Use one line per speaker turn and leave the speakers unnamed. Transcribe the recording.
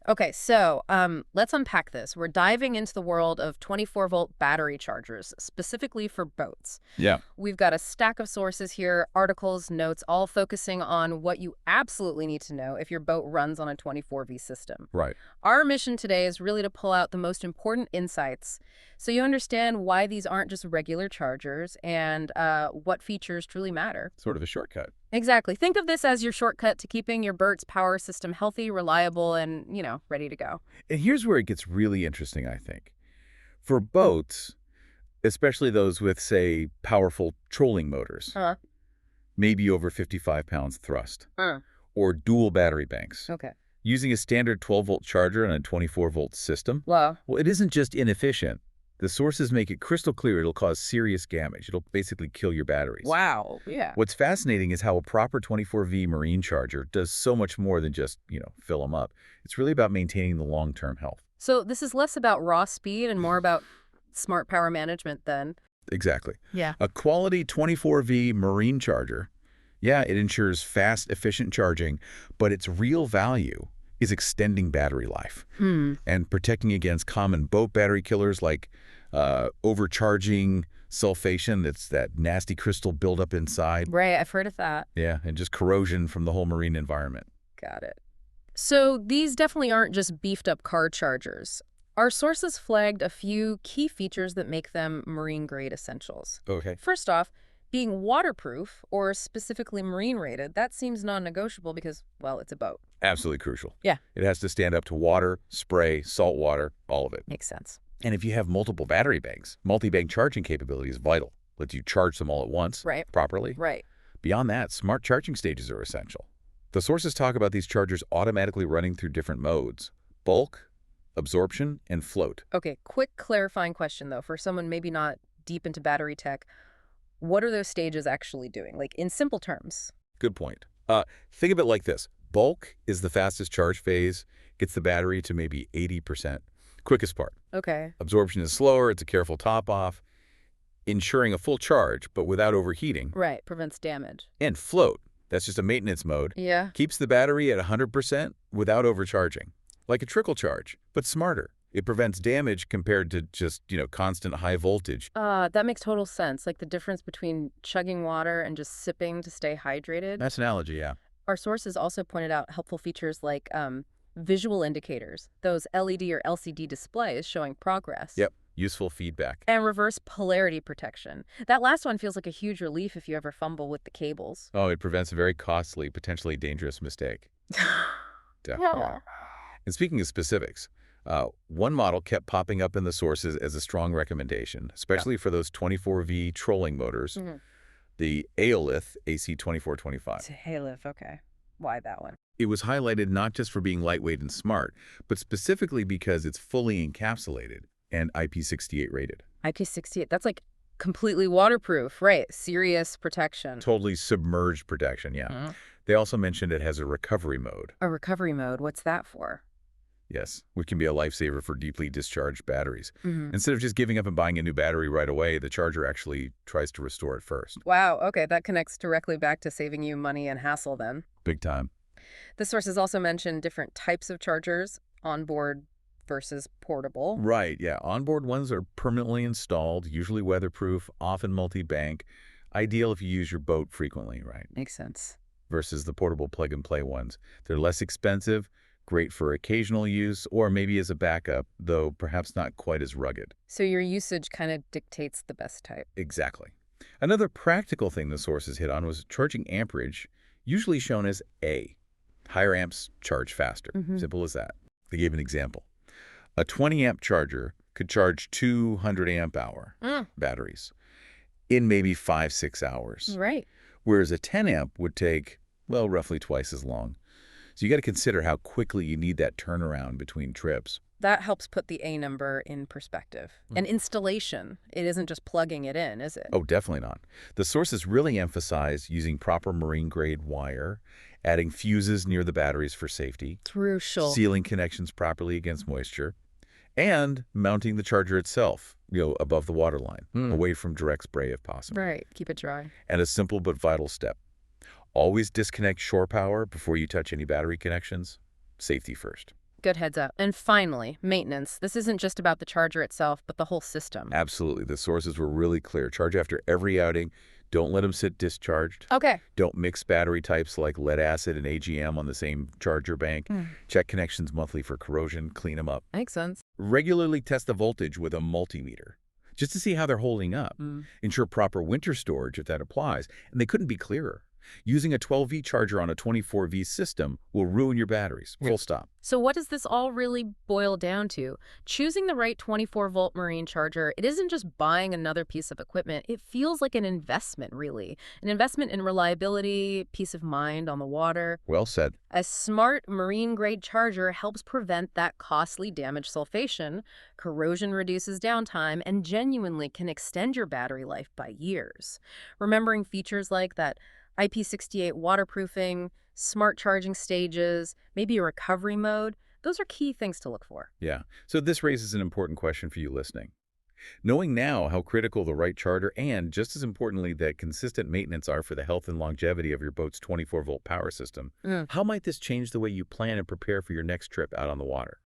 Okay, so let's unpack this. We're diving into the world of 24-volt battery chargers, specifically for boats.
Yeah,
We've got a stack of sources here, articles, notes, all focusing on what you absolutely need to know if your boat runs on a 24V system.
right.
Our mission today is really to pull out the most important insights so you understand why these aren't just regular chargers and what features truly matter.
Sort of a shortcut.
Exactly. Think of this as your shortcut to keeping your bird's power system healthy, reliable, and, ready to go.
And here's where it gets really interesting, I think. For boats, especially those with, say, powerful trolling motors,
Uh,
maybe over 55 pounds thrust,
uh.
or dual battery banks,
Okay.
using a standard 12-volt charger on a 24-volt system,
Well,
well, it isn't just inefficient. The sources make it crystal clear it'll cause serious damage. It'll basically kill your batteries.
wow. Yeah.
What's fascinating is how a proper 24V marine charger does so much more than just, fill them up. It's really about maintaining the long-term health.
So this is less about raw speed and more about smart power management then.
Exactly.
Yeah.
A quality 24V marine charger, yeah, it ensures fast, efficient charging, but its real value is extending battery life
Hmm.
and protecting against common boat battery killers like overcharging, sulfation, that's that nasty crystal buildup inside.
Right. I've heard of that.
Yeah, and just corrosion from the whole marine environment.
Got it. So these definitely aren't just beefed up car chargers. Our sources flagged a few key features that make them marine grade essentials.
Okay.
First off, being waterproof or specifically marine rated, that seems non-negotiable because, well, it's a boat.
Absolutely crucial.
Yeah.
It has to stand up to water, spray, salt water, all of it.
Makes sense.
And if you have multiple battery banks, multi-bank charging capability is vital. Lets you charge them all at once,
Right.
properly.
Right.
Beyond that, smart charging stages are essential. The sources talk about these chargers automatically running through different modes: bulk, absorption, and float.
Okay, quick clarifying question though, for someone maybe not deep into battery tech, what are those stages actually doing? Like in simple terms.
Good point. Think of it like this. Bulk is the fastest charge phase, gets the battery to maybe 80%. Quickest part.
Okay.
Absorption is slower, it's a careful top-off, ensuring a full charge, but without overheating.
Right, prevents damage.
And float, that's just a maintenance mode,
Yeah.
keeps the battery at 100% without overcharging. Like a trickle charge, but smarter. It prevents damage compared to just, constant high voltage.
That makes total sense. Like the difference between chugging water and just sipping to stay hydrated.
That's an analogy, yeah.
Our sources also pointed out helpful features like visual indicators, those LED or LCD displays showing progress.
Yep, useful feedback.
And reverse polarity protection. That last one feels like a huge relief if you ever fumble with the cables.
Oh, it prevents a very costly, potentially dangerous mistake. Definitely.
Yeah.
And speaking of specifics, one model kept popping up in the sources as a strong recommendation, especially for those 24V trolling motors,
Mhm.
the Aolith AC2425.
Halif, okay. Why that one?
It was highlighted not just for being lightweight and smart, but specifically because it's fully encapsulated and IP68 rated.
IP68, that's like completely waterproof, right? Serious protection.
Totally submerged protection, yeah.
Mhm.
They also mentioned it has a recovery mode.
A recovery mode, what's that for?
Yes, which can be a lifesaver for deeply discharged batteries.
Mhm.
Instead of just giving up and buying a new battery right away, the charger actually tries to restore it first.
Wow, okay, that connects directly back to saving you money and hassle then.
Big time.
The sources also mentioned different types of chargers, onboard versus portable.
Right, yeah. Onboard ones are permanently installed, usually weatherproof, often multi-bank. Ideal if you use your boat frequently, right?
Makes sense.
Versus the portable plug-and-play ones. They're less expensive, great for occasional use, or maybe as a backup, though perhaps not quite as rugged.
So your usage kind of dictates the best type.
Exactly. Another practical thing the sources hit on was charging amperage, usually shown as A. Higher amps charge faster.
Mhm.
Simple as that. They gave an example. A 20-amp charger could charge 200 amp hour
Mm,
batteries in maybe 5-6 hours,
right.
whereas a 10 amp would take, well, roughly twice as long. So you got to consider how quickly you need that turnaround between trips.
That helps put the A number in perspective.
Mm.
And installation, it isn't just plugging it in, is it?
Oh, definitely not. The sources really emphasize using proper marine-grade wire, adding fuses near the batteries for safety,
Crucial.
sealing connections properly against moisture, and mounting the charger itself, above the waterline, away from direct spray if possible.
Right, keep it dry.
And a simple but vital step. Always disconnect shore power before you touch any battery connections. Safety first.
Good heads up. And finally, maintenance. This isn't just about the charger itself, but the whole system.
Absolutely. The sources were really clear. Charge after every outing. Don't let them sit discharged.
Okay.
Don't mix battery types like lead acid and AGM on the same charger bank. Check connections monthly for corrosion. Clean them up.
Makes sense.
Regularly test the voltage with a multimeter just to see how they're holding up. Ensure proper winter storage if that applies. And they couldn't be clearer. Using a 12V charger on a 24V system will ruin your batteries. Full stop.
So what does this all really boil down to? Choosing the right 24-volt marine charger, it isn't just buying another piece of equipment. It feels like an investment, really. An investment in reliability, peace of mind on the water.
Well said.
A smart marine-grade charger helps prevent that costly damage sulfation, corrosion reduces downtime, and genuinely can extend your battery life by years. Remembering features like that IP68 waterproofing, smart charging stages, maybe a recovery mode, those are key things to look for.
Yeah. So this raises an important question for you listening. Knowing now how critical the right charger and, just as importantly, that consistent maintenance are for the health and longevity of your boat's 24-volt power system, how might this change the way you plan and prepare for your next trip out on the water?